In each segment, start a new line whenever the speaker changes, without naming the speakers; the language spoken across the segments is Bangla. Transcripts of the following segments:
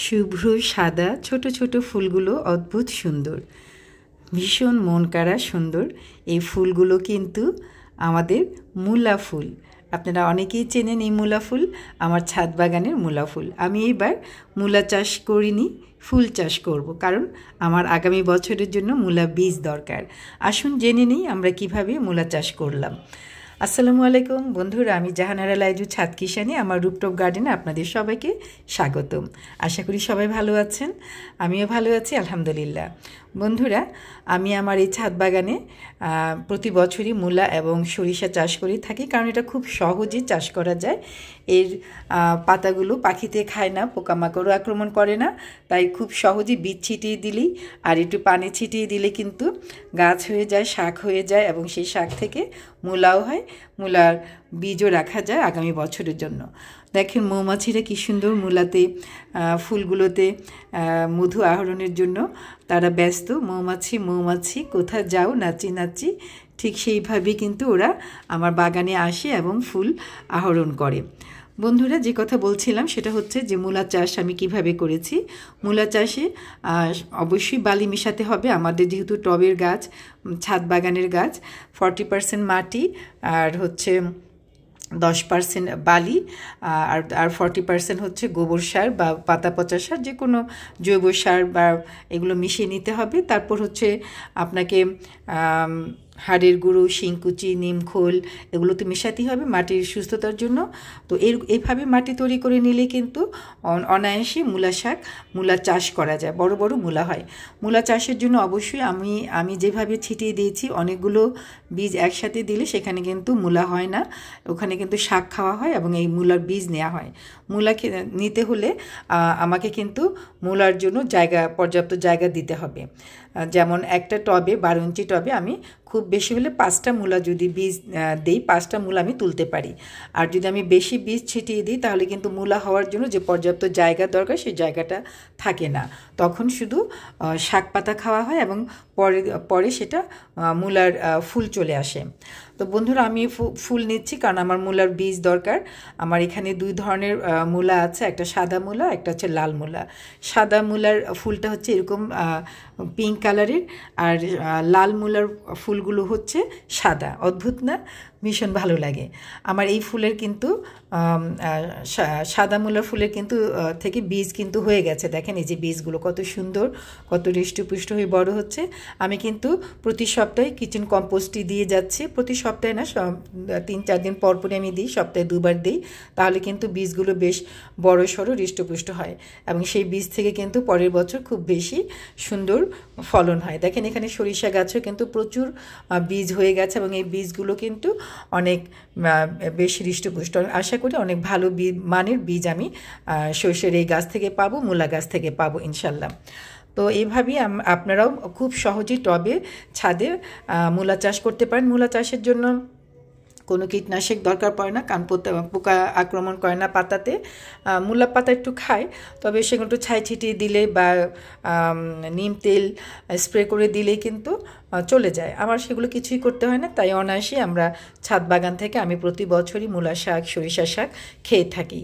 শুভ্র সাদা ছোট ছোট ফুলগুলো অদ্ভুত সুন্দর, ভীষণ মন কাড়া সুন্দর। এই ফুলগুলো কিন্তু আমাদের মূলা ফুল। আপনারা অনেকেই চেনেন এই মূলা ফুল, আমার ছাদ বাগানের মূলা ফুল। আমি এবার মূলা চাষ করিনি, ফুল চাষ করব, কারণ আমার আগামী বছরের জন্য মূলা বীজ দরকার। আসুন জেনে নিই আমরা কিভাবে মূলা চাষ করলাম। আসসালামু আলাইকুম বন্ধুরা, আমি জাহানারা লাইজু ছাদ কিষানে আমার রুপটপ গার্ডেনে আপনাদের সবাইকে স্বাগতম। আশা করি সবাই ভালো আছেন, আমিও ভালো আছি আলহামদুলিল্লাহ। বন্ধুরা, আমি আমার এই ছাদ বাগানে প্রতি বছরই মূলা এবং সরিষা চাষ করে থাকি, কারণ এটা খুব সহজেই চাষ করা যায়। এর পাতাগুলো পাখিতে খায় না, পোকামাকড়ও আক্রমণ করে না, তাই খুব সহজেই বীজ ছিটিয়ে দিলেই আর একটু পানি ছিটিয়ে দিলে কিন্তু গাছ হয়ে যায়, শাক হয়ে যায়, এবং সেই শাক থেকে মূলাও হয়, মূলার বীজও রাখা যায় আগামী বছরের জন্য। দেখেন মৌমাছিরা কী সুন্দর মূলাতে ফুলগুলোতে মধু আহরণের জন্য তারা ব্যস্ত। মৌমাছি কোথা যাও নাচি নাচি, ঠিক সেইভাবেই কিন্তু ওরা আমার বাগানে আসে এবং ফুল আহরণ করে। বন্ধুরা, যে কথা বলছিলাম সেটা হচ্ছে যে মূলা চাষ আমি কিভাবে করেছি। মূলা চাষে অবশ্যই বালি মেশাতে হবে আমাদের, যেহেতু টবের গাছ, ছাদ বাগানের গাছ। 40% মাটি আর হচ্ছে 10% বালি আর 40% হচ্ছে গোবর সার বা পাতা পচা সার, যে কোনো জৈব সার বা এগুলো মিশিয়ে নিতে হবে। তারপর হচ্ছে আপনাকে হাড়ের গুঁড়ো, শিংকুচি, নিমখোল এগুলো তো মেশাতেই হবে মাটির সুস্থতার জন্য। তো এইভাবে মাটি তৈরি করে নিলে কিন্তু অনায়াসে মূলা চাষ করা যায়, বড় বড় মূলা হয়। মূলা চাষের জন্য অবশ্যই আমি যেভাবে ছিটিয়ে দিয়েছি, অনেকগুলো বীজ একসাথে দিলে সেখানে কিন্তু মূলা হয় না, ওখানে কিন্তু শাক খাওয়া হয় এবং এই মূলার বীজ নেওয়া হয়। মূলা নিতে হলে আমাকে কিন্তু মূলার জন্য পর্যাপ্ত জায়গা দিতে হবে। যেমন একটা টবে 12 ইঞ্চি টবে আমি খুব বেশি হলে 5টা মূলা যদি বীজ দিই, 5টা মূলা আমি তুলতে পারি। আর যদি আমি বেশি বীজ ছিটিয়ে দিই তাহলে কিন্তু মূলা হওয়ার জন্য যে পর্যাপ্ত জায়গা দরকার সেই জায়গাটা থাকে না, তখন শুধু শাক পাতা খাওয়া হয় এবং পরে সেটা মূলার ফুল চলে আসে। তো বন্ধুরা, আমি ফুল নিচ্ছি কারণ আমার মূলার বীজ দরকার। আমার এখানে 2 ধরনের মূলা আছে, একটা সাদা মূলা, একটা হচ্ছে লাল মূলা। সাদা মূলার ফুলটা হচ্ছে এরকম পিঙ্ক কালারের, আর লাল মূলার ফুলগুলো হচ্ছে সাদা। অদ্ভুত না? ভীষণ ভালো লাগে আমার এই ফুলের কিন্তু সাদা মূলার ফুলের কিন্তু থেকে বীজ কিন্তু হয়ে গেছে। দেখেন এই যে বীজগুলো কত সুন্দর, কত হৃষ্টপুষ্ট হয়ে বড় হচ্ছে। আমি কিন্তু প্রতি সপ্তাহে কিচেন কম্পোস্টই দিয়ে যাচ্ছি। প্রতি সপ্তাহে না, 3-4 দিন পর পরে আমি দিই, সপ্তাহে 2 বার দিই। তাহলে কিন্তু বীজগুলো বেশ বড় সড়ো হৃষ্টপুষ্ট হয় এবং সেই বীজ থেকে কিন্তু পরের বছর খুব বেশি সুন্দর ফলন হয়। দেখেন এখানে সরিষা গাছও কিন্তু প্রচুর বীজ হয়ে গেছে এবং এই বীজগুলো কিন্তু অনেক বেশ হৃষ্টপুষ্ট। আশা করি অনেক ভালো মানের বীজ আমি সরিষার এই গাছ থেকে পাবো, মূলা গাছ থেকে পাবো ইনশাল্লাহ। তো এইভাবেই আপনারাও খুব সহজেই টবে, ছাদে মূলা চাষ করতে পারেন। মূলা চাষের জন্য কোনো কীটনাশক দরকার পড়ে না, কারণ পোকা আক্রমণ করে না পাতাতে। মূলা পাতা একটু খায়, তবে সেগুলো একটু ছাই ছিটিয়ে দিলে বা নিম তেল স্প্রে করে দিলেই কিন্তু চলে যায়। আমার সেগুলো কিছুই করতে হয় না, তাই অনায়াসে আমরা ছাদ বাগান থেকে আমি প্রতি বছরই মূলা শাক, সরিষা শাক খেয়ে থাকি।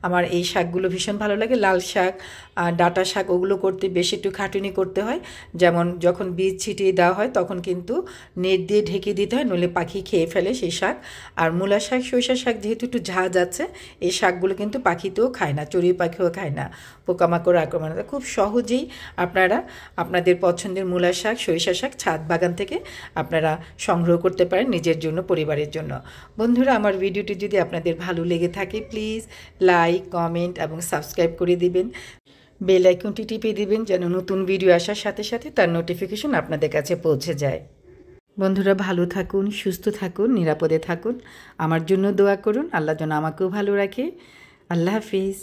আমার এই শাকগুলো ভীষণ ভালো লাগে। লাল শাক, ডাঁটা শাক ওগুলো করতে বেশি একটু খাটুনি করতে হয়। যেমন যখন বীজ ছিটিয়ে দেওয়া হয় তখন কিন্তু নেট দিয়ে ঢেকে দিতে হয়, নইলে পাখি খেয়ে ফেলে সেই শাক। আর মূলা শাক, সরিষা শাক যেহেতু একটু ঝাঁজ আছে, এই শাকগুলো কিন্তু পাখিতেও খায় না, চড়ুই পাখিও খায় না, পোকামাকড় আক্রমণ। খুব সহজেই আপনারা আপনাদের পছন্দের মূলা শাক, সরিষা শাক ছাদ বাগান থেকে আপনারা সংগ্রহ করতে পারেন নিজের জন্য, পরিবারের জন্য। বন্ধুরা, আমার ভিডিওটি যদি আপনাদের ভালো লেগে থাকে প্লিজ লাইক, কমেন্ট এবং সাবস্ক্রাইব করে দিবেন। বেল আইকনটি টিপে দিবেন যেন নতুন ভিডিও আসার সাথে সাথে তার নোটিফিকেশন আপনাদের কাছে পৌঁছে যায়। বন্ধুরা, ভালো থাকুন, সুস্থ থাকুন, নিরাপদে থাকুন। আমার জন্য দোয়া করুন, আল্লাহ যেন আমাকেও ভালো রাখে। আল্লাহ হাফিজ।